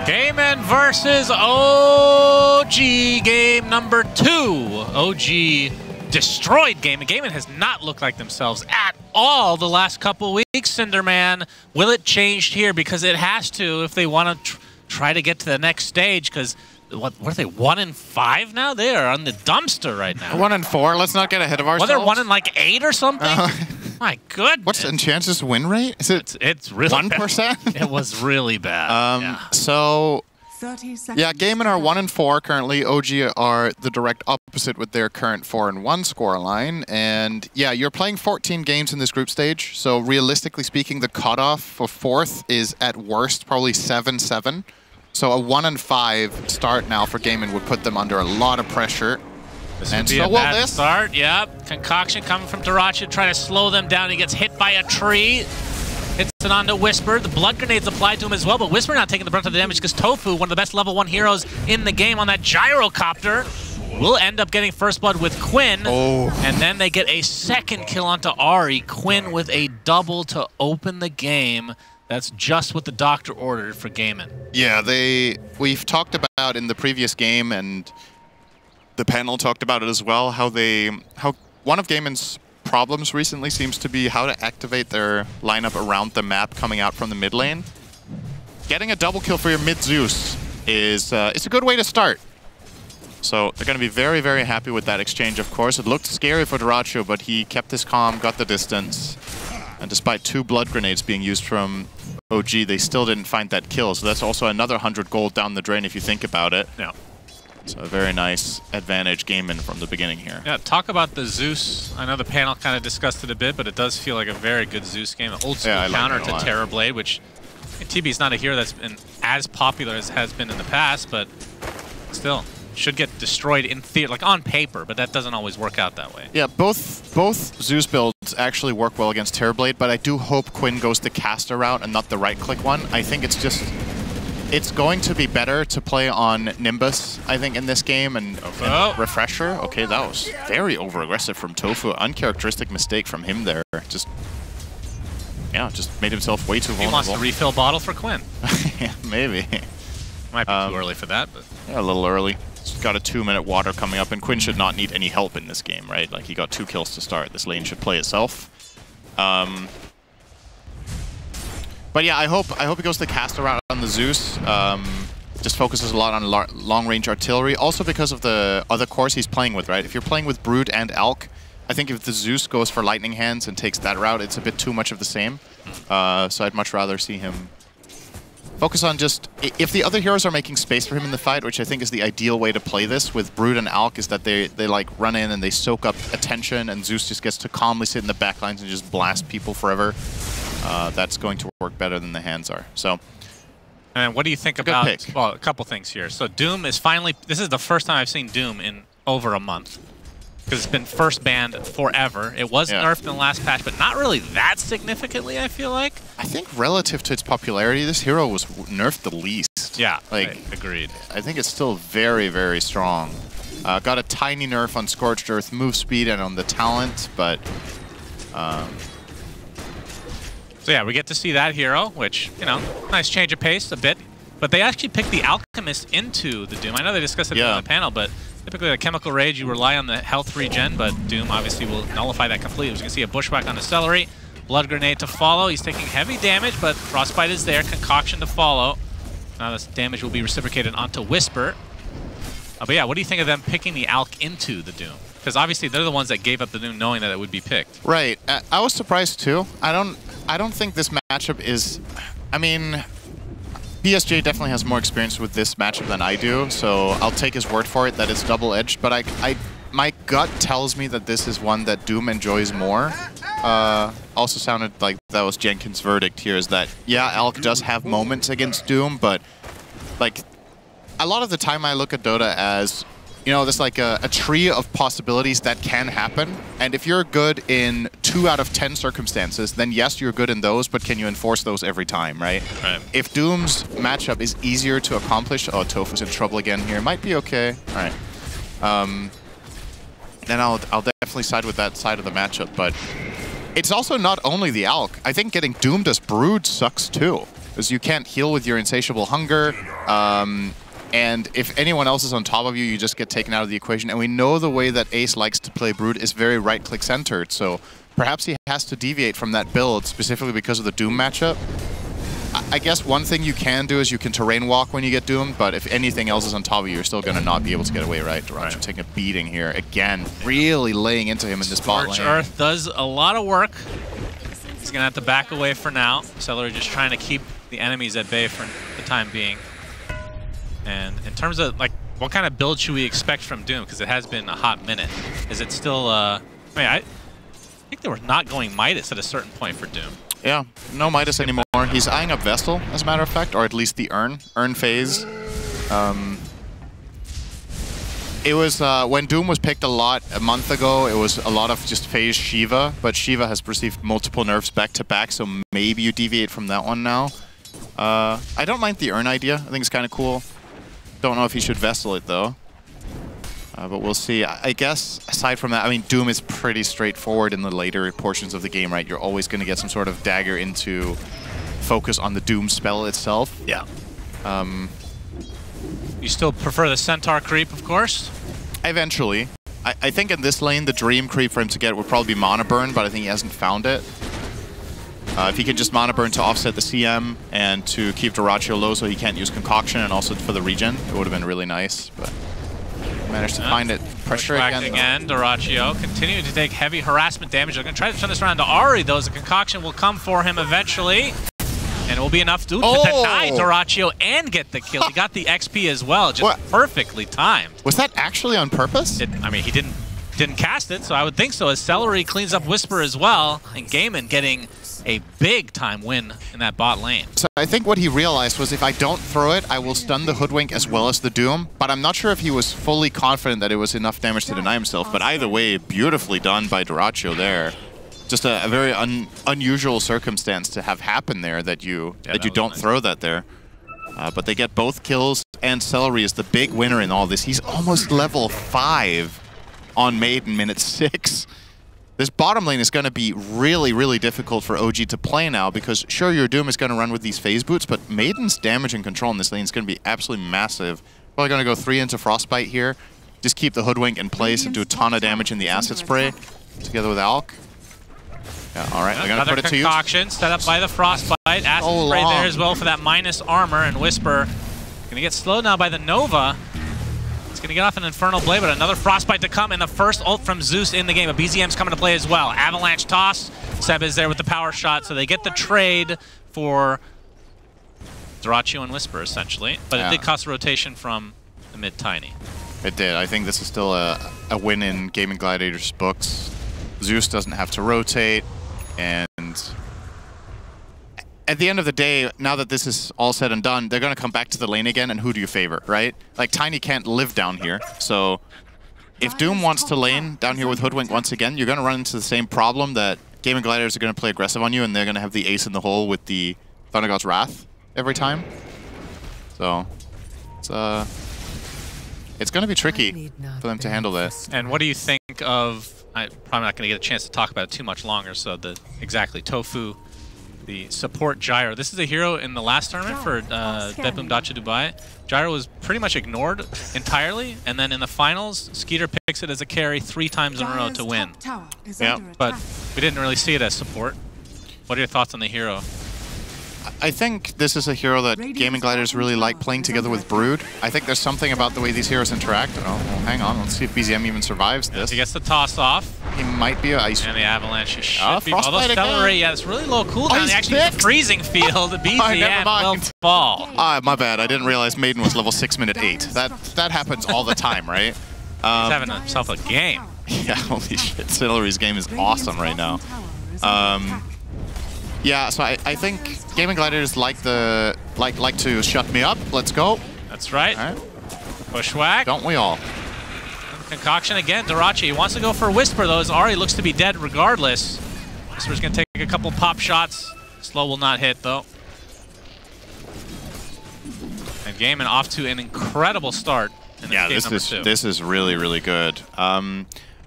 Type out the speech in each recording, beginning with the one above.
Gaimin versus OG, game number 2. OG destroyed Gaimin. Gaimin has not looked like themselves at all the last couple weeks, Cinderman. Will it change here? Because it has to if they want to try to get to the next stage, because what are they, 1-5 now? They are on the dumpster right now. 1-4. Let's not get ahead of ourselves. Well, they're 1-8 or something? My goodness. What's Enchance's win rate? Is it it's really 1%? It was really bad. Yeah. So, 30 seconds. yeah, Gaimin are 1-4 currently. OG are the direct opposite with their current 4-1 score line. And yeah, you're playing 14 games in this group stage. So realistically speaking, the cutoff for 4th is at worst probably 7-7. So a 1-5 start now for Gaimin would put them under a lot of pressure. This would be a bad start. Yep. Concoction coming from Dota2, trying to slow them down. He gets hit by a tree. Hits it onto Whisper. The blood grenades applied to him as well, but Whisper not taking the brunt of the damage because Tofu, one of the best level 1 heroes in the game on that gyrocopter, will end up getting first blood with Quinn. And then they get a second kill onto Ari. Quinn with a double to open the game. That's just what the doctor ordered for Gaimin. Yeah, we've talked about in the previous game, and the panel talked about it as well, how one of Gaimin's problems recently seems to be how to activate their lineup around the map coming out from the mid lane. Getting a double kill for your mid Zeus is it's a good way to start. So they're going to be very, very happy with that exchange, of course. It looked scary for Dota2, but he kept his calm, got the distance. And despite 2 blood grenades being used from OG, they still didn't find that kill. So that's also another 100 gold down the drain if you think about it. Yeah. So a very nice advantage Gaimin from the beginning here. Yeah, talk about the Zeus. I know the panel kind of discussed it a bit, but it does feel like a very good Zeus game. An old school counter to Terrorblade, which TB's not a hero that's been as popular as has been in the past, but still should get destroyed in theory, like on paper, but that doesn't always work out that way. Yeah, both Zeus builds actually work well against Terrorblade, but I do hope Quinn goes the caster route and not the right-click one. I think it's going to be better to play on Nimbus, I think, in this game, and Refresher. Okay, that was very over-aggressive from Tofu. Uncharacteristic mistake from him there. Just made himself way too vulnerable. He wants to refill bottle for Quinn. Yeah, maybe. Might be too early for that, but... Yeah, a little early. He's got a 2-minute water coming up, and Quinn should not need any help in this game, right? Like, he got 2 kills to start. This lane should play itself. But yeah, I hope he goes the caster route on the Zeus. Just focuses a lot on long-range artillery. Also because of the other cores he's playing with, right? If you're playing with Brood and Alk, I think if the Zeus goes for Lightning Hands and takes that route, it's a bit too much of the same. So I'd much rather see him focus on just... If the other heroes are making space for him in the fight, which I think is the ideal way to play this with Brood and Alk, is that they like run in and they soak up attention, and Zeus just gets to calmly sit in the backlines and just blast people forever. That's going to work better than the hands are. So, and what do you think about... Well, a couple things here. So Doom is finally... This is the first time I've seen Doom in over a month. Because it's been first banned forever. It was nerfed in the last patch, but not really that significantly, I feel like. I think relative to its popularity, this hero was nerfed the least. Yeah, like, agreed. I think it's still very, very strong. Got a tiny nerf on Scorched Earth move speed and on the talent, but... So yeah, we get to see that hero, which, you know, nice change of pace a bit. But they actually picked the Alchemist into the Doom. I know they discussed it on the panel, but typically like Chemical Rage, you rely on the health regen, but Doom obviously will nullify that completely. As you can see, a Bushwhack on the Celery, Blood Grenade to follow. He's taking heavy damage, but Frostbite is there, Concoction to follow. Now this damage will be reciprocated onto Whisper. But yeah, what do you think of them picking the Alk into the Doom? Because obviously they're the ones that gave up the Doom knowing that it would be picked. Right. I was surprised too. I don't think this matchup is... I mean... BSJ definitely has more experience with this matchup than I do, so I'll take his word for it that it's double-edged, but my gut tells me that this is one that Doom enjoys more. Also sounded like that was Jenkins' verdict here, is that, yeah, Alk does have moments against Doom, but like a lot of the time I look at Dota as, you know, there's like a tree of possibilities that can happen, and if you're good in 2 out of 10 circumstances, then yes, you're good in those, but can you enforce those every time, right? If Doom's matchup is easier to accomplish... Oh, Tofu's in trouble again here. Might be okay. All right. Then I'll definitely side with that side of the matchup, but it's also not only the Alk. I think getting doomed as Brood sucks too. because you can't heal with your insatiable hunger. And if anyone else is on top of you, you just get taken out of the equation. And we know the way that Ace likes to play Brood is very right-click centered, so perhaps he has to deviate from that build, specifically because of the Doom matchup. I guess one thing you can do is you can terrain walk when you get doomed, but if anything else is on top of you, you're still going to not be able to get away, right? Dyrachyo taking a beating here. Again, really laying into him in this bot lane. Scorched Earth does a lot of work. He's going to have to back away for now. Celery just trying to keep the enemies at bay for the time being. And in terms of, like, what kind of build should we expect from Doom? Because it has been a hot minute. Is it still, I mean, I think they were not going Midas at a certain point for Doom. Yeah, no Midas anymore. He's eyeing up Vestal, as a matter of fact, or at least the Urn phase. It was, when Doom was picked a month ago, it was a lot of just phase Shiva, but Shiva has received multiple nerfs back-to-back, so maybe you deviate from that one now. I don't mind the Urn idea. I think it's kind of cool. Don't know if he should Vestal it, though. But we'll see. I guess, aside from that, I mean, Doom is pretty straightforward in the later portions of the game, right? You're always going to get some sort of dagger into focus on the Doom spell itself. Yeah. You still prefer the Centaur creep, of course? Eventually. I think in this lane, the dream creep for him to get would probably be Mana Burn, but I think he hasn't found it. If he can just Mana Burn to offset the CM and to keep Dyrachyo low so he can't use Concoction and also for the regen, it would have been really nice, but managed to find it. Pressure again. Dyrachyo continuing to take heavy harassment damage. They're going to try to turn this around to Ahri, though, as a Concoction will come for him eventually. And it will be enough to deny Dyrachyo and get the kill. He got the XP as well, just perfectly timed. Was that actually on purpose? I mean, he didn't cast it, so I would think so, as Celery cleans up Whisper as well, and Gaimin getting a big-time win in that bot lane. So I think what he realized was if I don't throw it, I will stun the Hoodwink as well as the Doom, but I'm not sure if he was fully confident that it was enough damage to deny himself, but either way, beautifully done by Dyrachyo there. Just a very unusual circumstance to have happen there that you don't throw that there. But they get both kills, and Celery is the big winner in all this. He's almost level 5 on Maiden minute 6. This bottom lane is going to be really, really difficult for OG to play now because, sure, your Doom is going to run with these phase boots, but Maiden's damage and control in this lane is going to be absolutely massive. Probably going to go 3 into Frostbite here. Just keep the Hoodwink in place and do a ton of damage in the Acid Spray together with Alk. Yeah, all right, they're going to put it to you. Concoction set up by the Frostbite. Acid Spray there as well for that minus armor, and Whisper going to get slowed now by the Nova. He's going to get off an Infernal Blade, but another Frostbite to come, and the first ult from Zeus in the game. A BZM's coming to play as well. Avalanche toss. Seb is there with the power shot, so they get the trade for Dyrachyo and Whisper, essentially. But it did cost a rotation from the mid-Tiny. It did. I think this is still a win in Gaimin Gladiators books. Zeus doesn't have to rotate, and at the end of the day, now that this is all said and done, they're going to come back to the lane again, and who do you favor, right? Like, Tiny can't live down here, so if Doom wants to lane down here with Hoodwink once again, you're going to run into the same problem that Gaimin Gladiators are going to play aggressive on you, and they're going to have the ace in the hole with the Thunder God's Wrath every time. So, it's going to be tricky for them to handle this. And what do you think of, I'm probably not going to get a chance to talk about it too much longer, so exactly, Tofu, the support Gyro. This is a hero in the last tournament for Deadboom Dacha Dubai. Gyro was pretty much ignored entirely, and then in the finals, Skeeter picks it as a carry 3 times in a row to win. Yeah, but we didn't really see it as support. What are your thoughts on the hero? I think this is a hero that Gaimin Gladiators really like playing together with Brood. I think there's something about the way these heroes interact. Oh, well, hang on, let's see if BZM even survives this. He gets the toss off. He might be a ice. And the Avalanche should be. Although Celery, yeah, it's really low cooldown. He actually gets a freezing field. BZM will fall. My bad. I didn't realize Maiden was level 6 minute 8. That happens all the time, right? He's having himself a game. Yeah, holy shit. Celery's game is awesome right now. Yeah, so I think Gaimin Gladiators like to shut me up. Let's go. That's right. All right. Bushwhack. Don't we all? Concoction again. Dyrachyo, he wants to go for Whisper, though, as Ahri looks to be dead regardless. Whisper's going to take a couple pop shots. Slow will not hit, though. And Gaimin off to an incredible start in this game number 2. This is really, really good.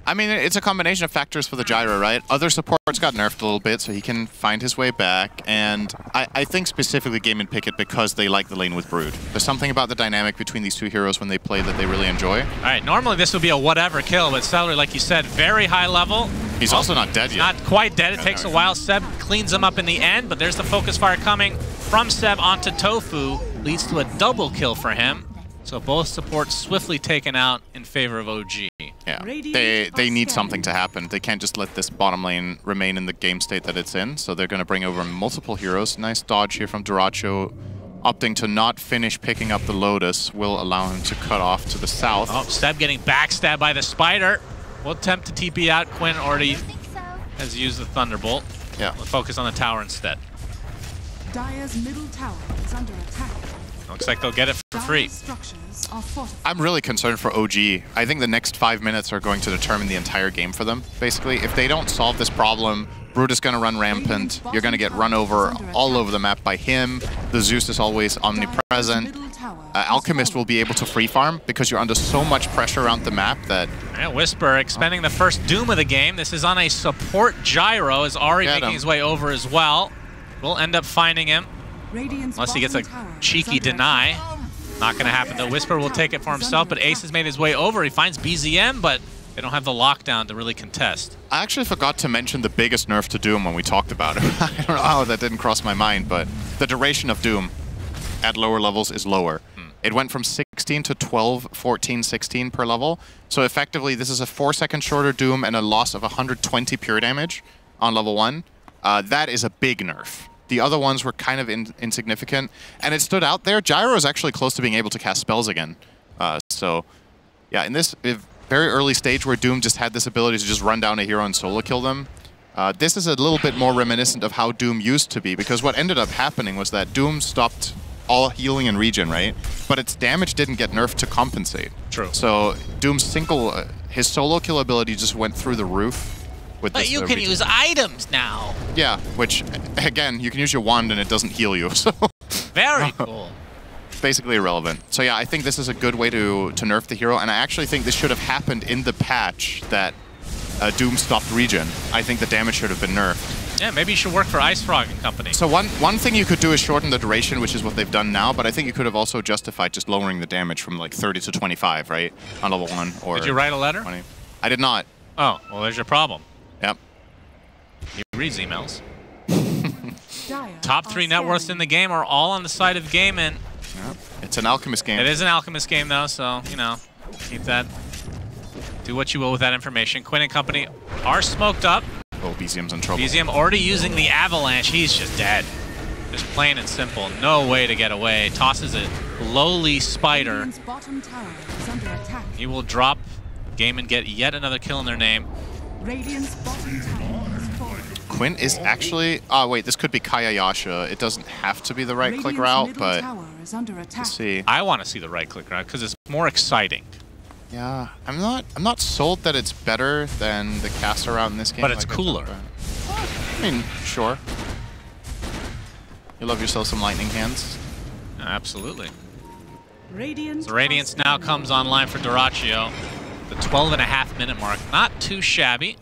I mean, it's a combination of factors for the gyro, right? Other supports got nerfed a little bit, so he can find his way back. And I think specifically Gaimin pick it because they like the lane with Brood. There's something about the dynamic between these two heroes when they play that they really enjoy. All right, normally this would be a whatever kill, but Celery, like you said, very high level. He's also not dead yet. Not quite dead. It takes a while. Seb cleans him up in the end, but there's the focus fire coming from Seb onto Tofu. Leads to a double kill for him. So both supports swiftly taken out in favor of OG. Yeah, they need something to happen. They can't just let this bottom lane remain in the game state that it's in. So they're going to bring over multiple heroes. Nice dodge here from Duracho. Opting to not finish picking up the Lotus will allow him to cut off to the south. Oh, Seb getting backstabbed by the Spider. We'll attempt to TP out. Quinn already has used the Thunderbolt. Yeah. We'll focus on the tower instead. Dire's middle tower is under attack. Looks like they'll get it for free. I'm really concerned for OG. I think the next 5 minutes are going to determine the entire game for them, basically. If they don't solve this problem, Brood is going to run rampant. You're going to get run over all over the map by him. The Zeus is always omnipresent. Alchemist will be able to free farm because you're under so much pressure around the map that... Yeah, Whisper expending the first Doom of the game. This is on a support gyro. Is already making his way over as well. We'll end up finding him. Unless he gets a cheeky deny. Not going to happen, though. Whisper will take it for himself, but Ace has made his way over. He finds BZM, but they don't have the lockdown to really contest. I actually forgot to mention the biggest nerf to Doom when we talked about it. I don't know how that didn't cross my mind, but the duration of Doom at lower levels is lower. It went from 16 to 12, 14, 16 per level. So effectively, this is a 4-second shorter Doom and a loss of 120 pure damage on level 1. That is a big nerf. The other ones were kind of insignificant, and it stood out there. Gyro is actually close to being able to cast spells again. So, yeah, in this very early stage where Doom just had this ability to just run down a hero and solo kill them, this is a little bit more reminiscent of how Doom used to be, because what ended up happening was that Doom stopped all healing and regen, right? But its damage didn't get nerfed to compensate. True. So Doom's his solo kill ability just went through the roof. But you can use items now. Yeah, which, again, you can use your wand and it doesn't heal you, so... Very cool. Basically irrelevant. So yeah, I think this is a good way to nerf the hero, and I actually think this should have happened in the patch that Doom stopped regen. I think the damage should have been nerfed. Yeah, maybe you should work for Ice Frog and company. So one thing you could do is shorten the duration, which is what they've done now, but I think you could have also justified just lowering the damage from like 30 to 25, right? On level 1 or... Did you write a letter? 20. I did not. Oh, well, there's your problem. Yep. He reads emails. Top 3 net worths in the game are all on the side of Gaimin. Yep. It's an Alchemist game. It is an Alchemist game, though, so, you know, keep that. Do what you will with that information. Quinn and company are smoked up. Oh, BZM's in trouble. BZM already using the Avalanche. He's just dead. Just plain and simple. No way to get away. Tosses a lowly Spider. He will drop. Gaimin get yet another kill in their name. Quinn is actually... Oh, wait, this could be Kaya Yasha. It doesn't have to be the right-click route, but... Let's see. I want to see the right-click route because it's more exciting. Yeah, I'm not sold that it's better than the caster route in this game. But it's cooler. I mean, sure. You love yourself some lightning hands. Absolutely. So Radiance now comes online for Duracho. The 12.5-minute mark. Not too shabby.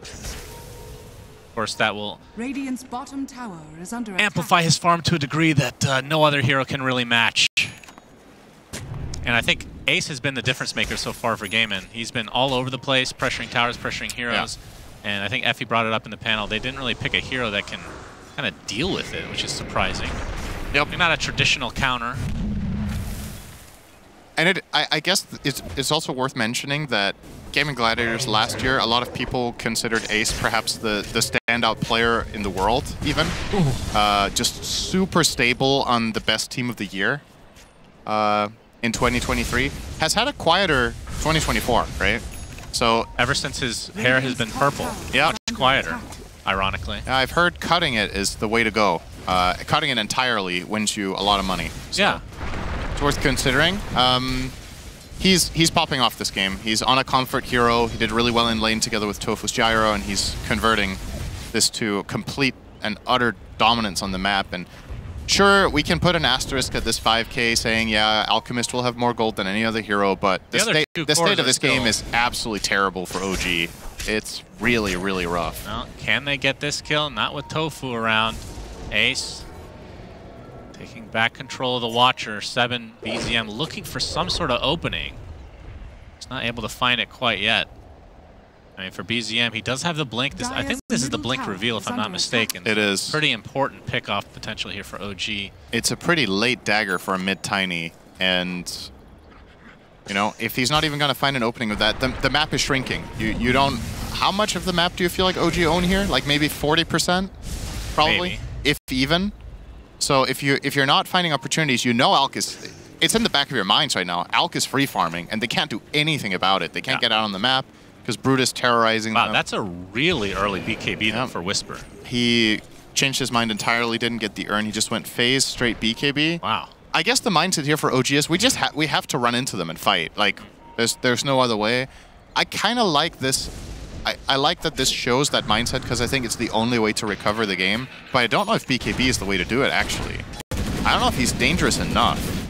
Of course, that will Radiant's bottom tower is under amplify his farm to a degree that no other hero can really match. And I think Ace has been the difference maker so far for Gaimin. He's been all over the place, pressuring towers, pressuring heroes. Yeah. And I think Effie brought it up in the panel. They didn't really pick a hero that can kind of deal with it, which is surprising. Yep. You're not a traditional counter. And I guess it's also worth mentioning that Gaimin Gladiators last year, a lot of people considered Ace perhaps the standout player in the world, even. Just super stable on the best team of the year in 2023. Has had a quieter 2024, right? So ever since his hair has been purple, yeah, much quieter, ironically. I've heard cutting it is the way to go. Cutting it entirely wins you a lot of money. So. Yeah. It's worth considering. He's popping off this game. He's on a comfort hero. He did really well in lane together with Tofu's Gyro, and he's converting this to complete and utter dominance on the map. And Sure, we can put an asterisk at this 5K saying, yeah, Alchemist will have more gold than any other hero, but the state of this game is absolutely terrible for OG. It's really, really rough. Well, can they get this kill? Not with Tofu around. Ace taking back control of the Watcher. 7 BZM looking for some sort of opening. He's not able to find it quite yet. I mean, for BZM, he does have the blink. I think this is the blink reveal, if I'm not mistaken. It is. Pretty important pick-off potential here for OG. It's a pretty late dagger for a mid-tiny, and, you know, if he's not even going to find an opening with that, the map is shrinking. You don't... How much of the map do you feel like OG own here? Like maybe 40%? Probably, maybe. If even. So if you're not finding opportunities, you know Alk is... It's in the back of your minds right now. Alk is free-farming, and they can't do anything about it. They can't get out on the map. Because Brute is terrorizing them. That's a really early BKB though for Whisper. He changed his mind entirely, didn't get the urn. He just went phase straight BKB. Wow. I guess the mindset here for OG is we have to run into them and fight. Like there's no other way. I kind of like this. I like that this shows that mindset because I think it's the only way to recover the game. But I don't know if BKB is the way to do it actually. I don't know if he's dangerous enough.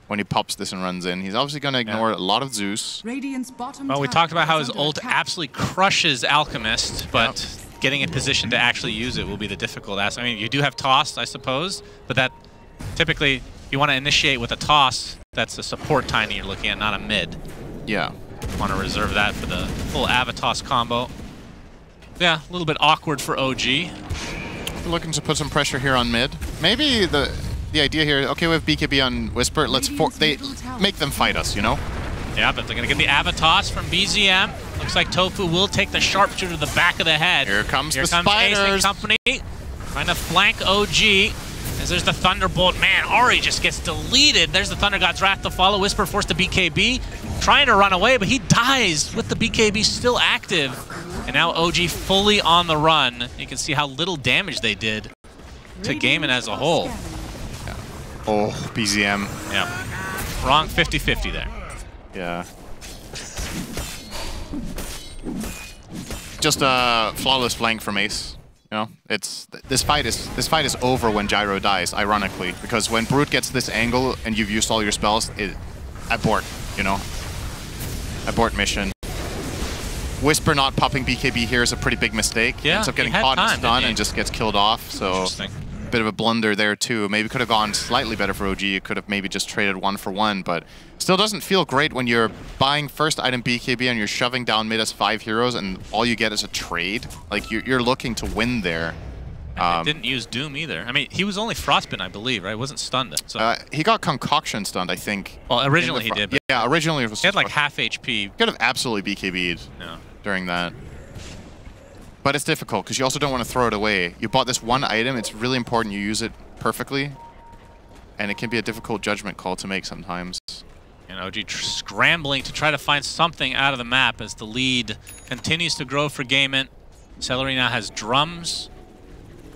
When he pops this and runs in, he's obviously going to ignore a lot of Zeus. Well, we talked about how his ult absolutely crushes Alchemist, but getting in position to actually use it will be the difficult aspect. I mean, you do have toss, I suppose, but that typically you want to initiate with a toss. That's a support tiny you're looking at, not a mid. Yeah. You want to reserve that for the full Avatos combo. Yeah, a little bit awkward for OG. We're looking to put some pressure here on mid. Maybe the idea here, okay, we have BKB on Whisper, they make them fight us, you know? Yeah, but they're going to get the Avatos from BZM. Looks like Tofu will take the sharpshooter to the back of the head. Here comes the spiders. Ace and company trying to flank OG. As there's the Thunderbolt. Man, Ari just gets deleted. There's the Thunder God's Wrath to follow. Whisper forced to BKB. Trying to run away, but he dies with the BKB still active. And now OG fully on the run. You can see how little damage they did to Gaimin as a whole. Oh, BZM. Yeah. Wrong 50-50 there. Yeah. Just a flawless flank from Ace. You know, this fight is over when Gyro dies, ironically, because when Brute gets this angle and you've used all your spells, abort, you know. Abort mission. Whisper not popping BKB here is a pretty big mistake. Yeah, ends up getting caught and stunned and just gets killed off. So bit of a blunder there too. Maybe could have gone slightly better for OG. You could have maybe just traded 1 for 1, but still doesn't feel great when you're buying first item BKB and you're shoving down mid as 5 heroes and all you get is a trade. Like you're looking to win there. Didn't use Doom either. I mean, he was only Frostbitten, I believe, right? Wasn't stunned. So. He got Concoction stunned, I think. Well, originally he did. But yeah, originally it was. He had like half HP. Could have absolutely BKB'd during that. But it's difficult because you also don't want to throw it away. You bought this one item. It's really important you use it perfectly. And it can be a difficult judgment call to make sometimes. And OG scrambling to try to find something out of the map as the lead continues to grow for Gaimin. Celery now has drums.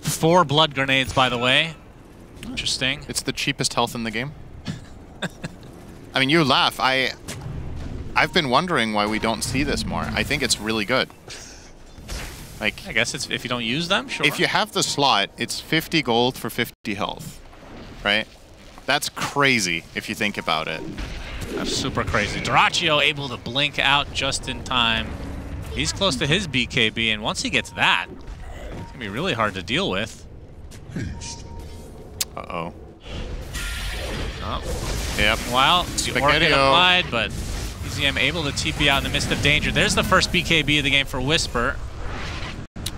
4 blood grenades, by the way. Interesting. It's the cheapest health in the game. I mean, you laugh. I've been wondering why we don't see this more. I think it's really good. Like, I guess it's if you don't use them, sure. If you have the slot, it's 50 gold for 50 health, right? That's crazy if you think about it. That's super crazy. Duraccio able to blink out just in time. He's close to his BKB, and once he gets that, it's going to be really hard to deal with. Uh-oh. Oh. Yep. Well, the Orchid applied, but BZM able to TP out in the midst of danger. There's the first BKB of the game for Whisper.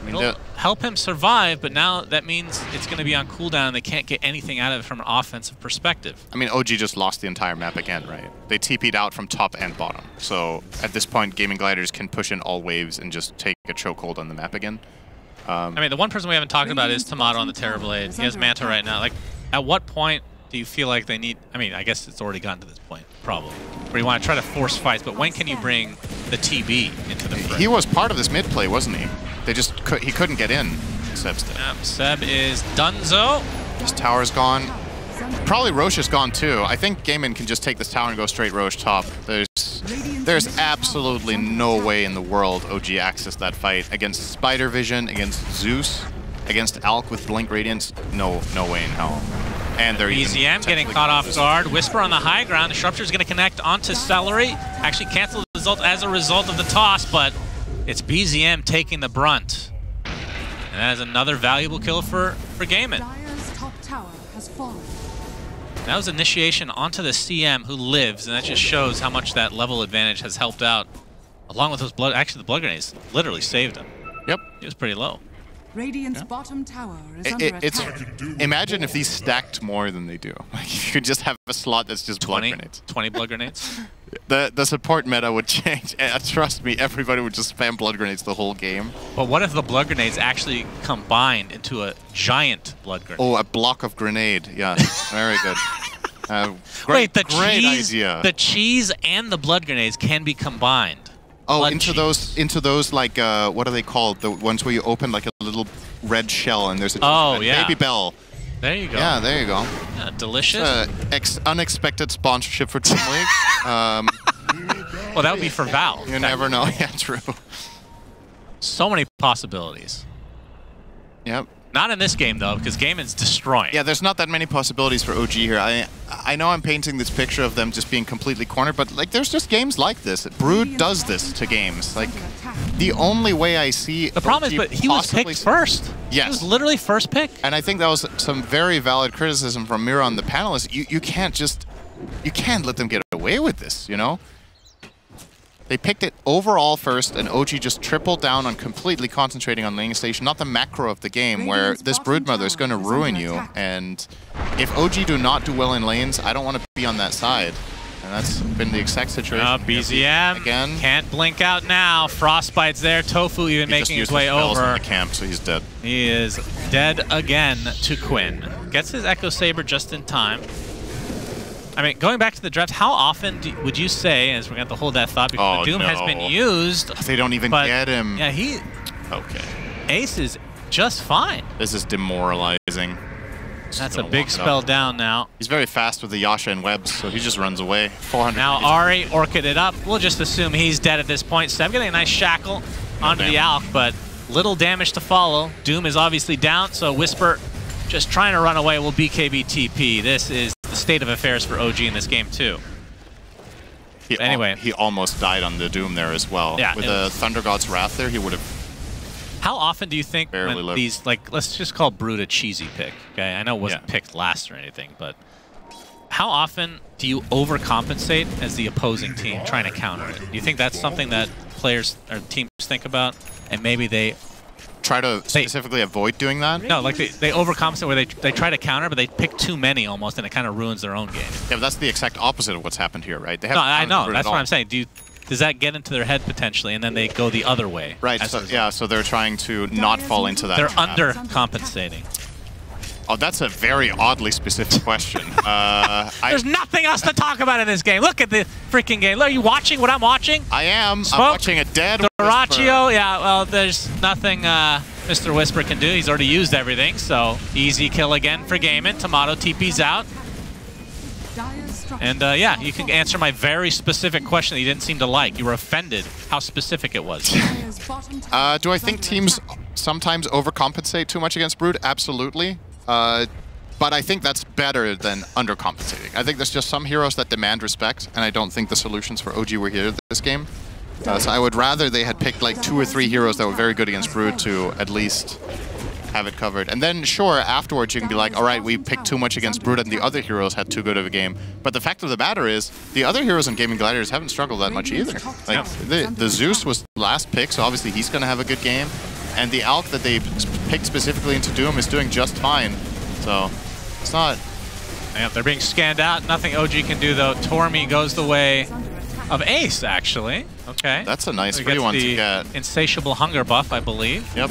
It'll help him survive, but now that means it's going to be on cooldown and they can't get anything out of it from an offensive perspective. I mean, OG just lost the entire map again, right? They TP'd out from top and bottom. So at this point, Gaimin Gladiators can push in all waves and just take a chokehold on the map again. I mean, the one person we haven't talked about is Tomato on the Terrorblade. He has Manta right now. Like, at what point do you feel like they need... I mean, I guess it's already gotten to this point, probably, where you want to try to force fights, but when can you bring the TB into the fray? He was part of this mid play, wasn't he? They just he couldn't get in, Seb's did. Seb is donezo. His tower's gone. Probably Roche is gone too. I think Gaimin can just take this tower and go straight Roche top. There's absolutely no way in the world OG accessed that fight against Spider Vision, against Zeus. against Alk with Blink Radiance, no way in hell. And they're BZM getting caught off guard. Whisper on the high ground. Disruptor's going to connect onto Celery. Actually cancel the result as a result of the toss, but it's BZM taking the brunt. And that is another valuable kill for Gaimin. Dire's top tower has fallen. That was initiation onto the CM who lives, and that just shows how much that level advantage has helped out. Along with those the blood grenades literally saved him. Yep. He was pretty low. Radiant's bottom tower is under attack. Imagine if these stacked more than they do. Like, you could just have a slot that's just 20, blood grenades. 20 blood grenades. The support meta would change. Trust me, everybody would just spam blood grenades the whole game. But what if the blood grenades actually combined into a giant blood grenade? Oh, a block of grenade. Yeah, very good. Wait, great idea. The cheese and the blood grenades can be combined. Oh, into those like what are they called? The ones where you open like a little red shell and there's a baby bell. There you go. Yeah, there you go. Yeah, delicious. Unexpected sponsorship for DreamLeague. Well, that would be for Valve. You never know. Yeah, true. So many possibilities. Yep. Not in this game, though, because Gaimin's destroying. Yeah, there's not that many possibilities for OG here. I know I'm painting this picture of them just being completely cornered, but like there's just games like this. Brood does this to games. Like the only way I see the problem is, but he was picked first. Yes. He was literally first pick. And I think that was some very valid criticism from Mira on the panel is you can't let them get away with this, you know? They picked it overall first, and OG just tripled down on completely concentrating on laning station, not the macro of the game, where this Broodmother is going to ruin you. And if OG do not do well in lanes, I don't want to be on that side. And that's been the exact situation. BZM again can't blink out now. Frostbite's there. Tofu even making his way over. On the camp, so he's dead. He is dead again to Quinn. Gets his Echo Saber just in time. I mean, going back to the draft, how often would you say, as we're going to have to hold that thought, because the Doom has been used. They don't even get him. Yeah, he... Okay. Ace is just fine. This is demoralizing. That's a big spell down now. He's very fast with the Yasha and webs, so he just runs away. 400. Now Ari orchid it up. We'll just assume he's dead at this point. Seb getting a nice shackle onto the Alk, but little damage to follow. Doom is obviously down, so Whisper just trying to run away will BKB TP. This is the state of affairs for OG in this game too. Anyway, he almost died on the Doom there as well. Yeah, with the Thunder God's Wrath there, he would have. How often do you think when these, like, let's just call Brood a cheesy pick? Okay, I know it wasn't picked last or anything, but how often do you overcompensate as the opposing team trying to counter it? Do you think that's something that players or teams think about, and maybe they try to specifically avoid doing that? No, like they overcompensate where they try to counter, but they pick too many almost, and it kind of ruins their own game. Yeah, but that's the exact opposite of what's happened here, right? They no, I know. That's what I'm saying. Does that get into their head potentially, and then they go the other way? Right. So, yeah. So they're trying to not fall into that. They're undercompensating. Oh, that's a very oddly specific question. There's nothing else to talk about in this game. Look at the freaking game. Are you watching what I'm watching? I am. Smoke, I'm watching a dead Doraccio. Yeah, well, there's nothing Mr. Whisper can do. He's already used everything, so easy kill again for Gaimin. Tomato TP's out. And yeah, you can answer my very specific question that you didn't seem to like. You were offended how specific it was. Do I think teams sometimes overcompensate too much against Brood? Absolutely. But I think that's better than undercompensating. I think there's just some heroes that demand respect, and I don't think the solutions for OG were here this game. So I would rather they had picked like 2 or 3 heroes that were very good against Brood to at least have it covered. And then, sure, afterwards you can be like, all right, we picked too much against Brood and the other heroes had too good of a game. But the fact of the matter is, the other heroes in Gaimin Gladiators haven't struggled that much either. Like, the Zeus was the last pick, so obviously he's going to have a good game. And the Alk that they picked specifically into Doom is doing just fine. So, it's not... Yeah, they're being scanned out. Nothing OG can do, though. Tormy goes the way of Ace, actually. Okay. That's a nice free one to get. Insatiable hunger buff, I believe. Yep.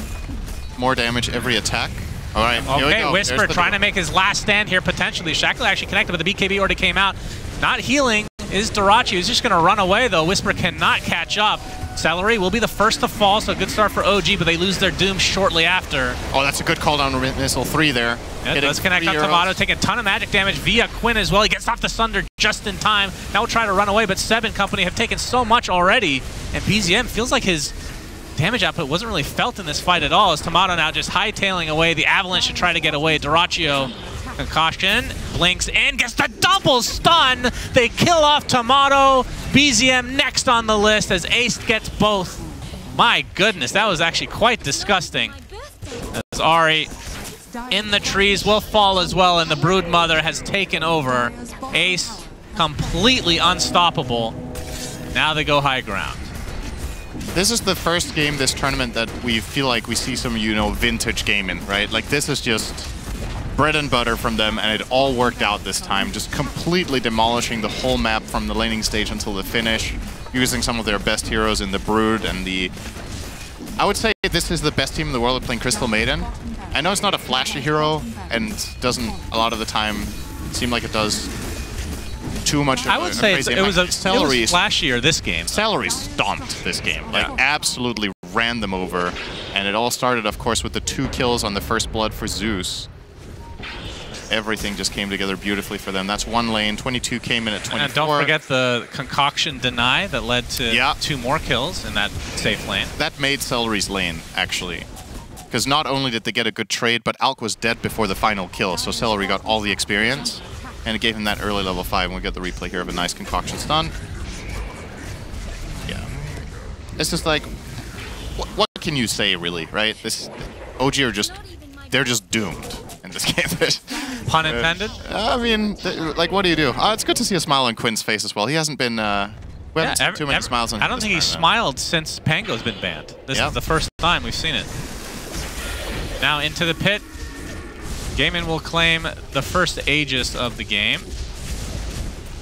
More damage every attack. All right, okay, Whisper trying to make his last stand here, potentially. Shackle actually connected, but the BKB already came out. Not healing is Doraccio. He's just going to run away, though. Whisper cannot catch up. Celery will be the first to fall, so good start for OG, but they lose their Doom shortly after. Oh, that's a good call down missile 3 there. Yeah, does connect on Tomato, taking a ton of magic damage via Quinn as well. He gets off the Sunder just in time. Now we'll try to run away, but Seb and company have taken so much already, and BZM feels like his damage output wasn't really felt in this fight at all, as Tomato now just hightailing away. The Avalanche to try to get away. Dyrachyo, Concoction, blinks in, gets the double stun. They kill off Tomato. BZM next on the list as Ace gets both. My goodness, that was actually quite disgusting. As Ahri in the trees will fall as well, and the Broodmother has taken over. Ace completely unstoppable. Now they go high ground. This is the first game this tournament that we feel like we see some, you know, vintage gaming, right? Like, this is just bread and butter from them, and it all worked out this time. Just completely demolishing the whole map from the laning stage until the finish, using some of their best heroes in the Brood and the... I would say this is the best team in the world at playing Crystal Maiden. I know it's not a flashy hero, and doesn't a lot of the time seem like it does too much of I would say it was flashier this game. Celery stomped this game, like absolutely ran them over, and it all started, of course, with the 2 kills on the first blood for Zeus. Everything just came together beautifully for them. That's one lane. 22 came in at 24. And don't forget the Concoction deny that led to 2 more kills in that safe lane. That made Celery's lane, actually. Because not only did they get a good trade, but Alk was dead before the final kill, so Celery got all the experience, and it gave him that early level 5, and we get the replay here of a nice Concoction stun. Yeah. It's just like, what can you say, really, right? This OG are just, they're just doomed in this game. Pun intended? I mean, like, what do you do? It's good to see a smile on Quinn's face as well. He hasn't been, we haven't seen too many smiles on him. I don't think he's smiled since Pango's been banned. This is the first time we've seen it. Now into the pit. Gaimin will claim the first Aegis of the game.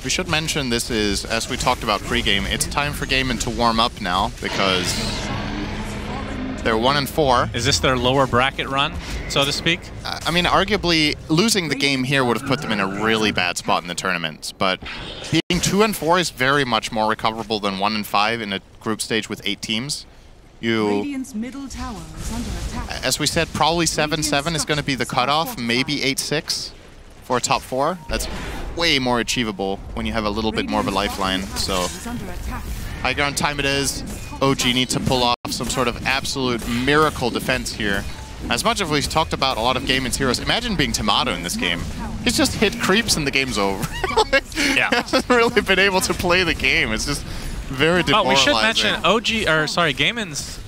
We should mention this is, as we talked about pre-game, it's time for Gaimin to warm up now, because they're 1-4. Is this their lower bracket run, so to speak? I mean, arguably, losing the game here would have put them in a really bad spot in the tournament, but being 2-4 is very much more recoverable than 1-5 in a group stage with 8 teams. Middle tower is under attack. As we said, probably 7-7 is going to be the cutoff, maybe 8-6 for a top 4. That's way more achievable when you have a little bit more of a lifeline. So, high ground time it is. OG need to pull off some sort of absolute miracle defense here. As much as we've talked about a lot of Gaimin's heroes, imagine being Tomato in this game. He's just hit creeps and the game's over. He hasn't really been able to play the game. It's just very demoralizing. Oh, we should mention Gaimin's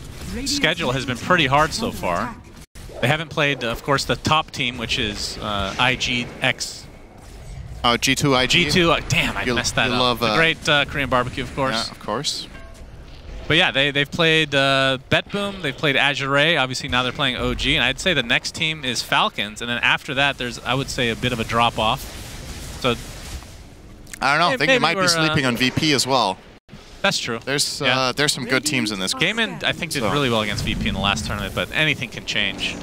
schedule has been pretty hard so far. They haven't played, of course, the top team, which is IGX. Oh, G2 IG? G2, damn, I messed that up. Love, the great Korean barbecue, of course. Yeah, of course. But yeah, they've played BetBoom, they've played Azure, obviously now they're playing OG, and I'd say the next team is Falcons, and then after that there's, I would say, a bit of a drop-off. So I don't know, I think they might be sleeping on VP as well. That's true. There's some good teams in this game. Gaimin, I think, did really well against VP in the last tournament, but anything can change.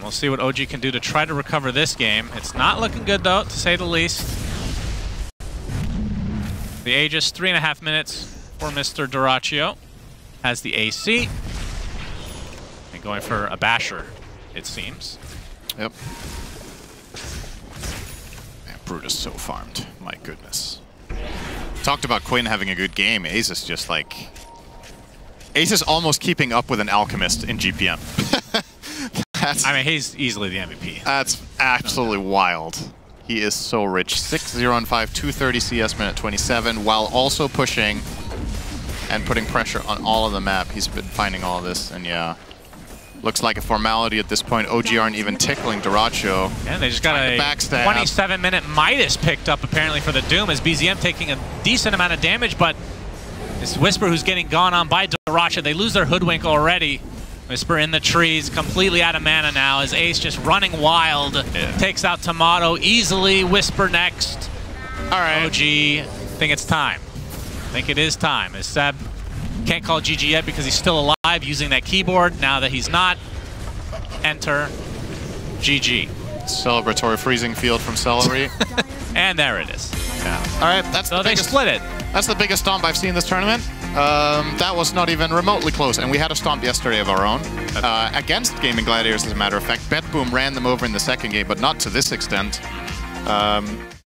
We'll see what OG can do to try to recover this game. It's not looking good, though, to say the least. The Aegis, 3.5 minutes for Mr. Dyrachyo. Has the AC. And going for a basher, it seems. Yep. Man, Brood is so farmed. My goodness. Talked about Quinn having a good game. Ace is just like... Ace is almost keeping up with an Alchemist in GPM. I mean, he's easily the MVP. That's absolutely wild. He is so rich. 6-0 on 5, 230 CS minute 27, while also pushing and putting pressure on all of the map. He's been finding all of this, and yeah. Looks like a formality at this point. OG aren't even tickling Dyrachyo. Yeah, they just got a 27-minute Midas picked up, apparently, for the Doom, as BZM taking a decent amount of damage, but it's Whisper who's getting gone on by Dyrachyo. They lose their Hoodwink already. Whisper in the trees, completely out of mana now, as Ace just running wild. Takes out Tomato easily. Whisper next. All right. OG, think it's time. I think it is time. As Seb can't call GG yet because he's still alive using that keyboard. Now that he's not, enter GG. Celebratory freezing field from Celery. And there it is. Yeah. All right, that's so they split it. That's the biggest stomp I've seen this tournament. That was not even remotely close, and we had a stomp yesterday of our own against Gaimin Gladiators, as a matter of fact. BetBoom ran them over in the second game, but not to this extent.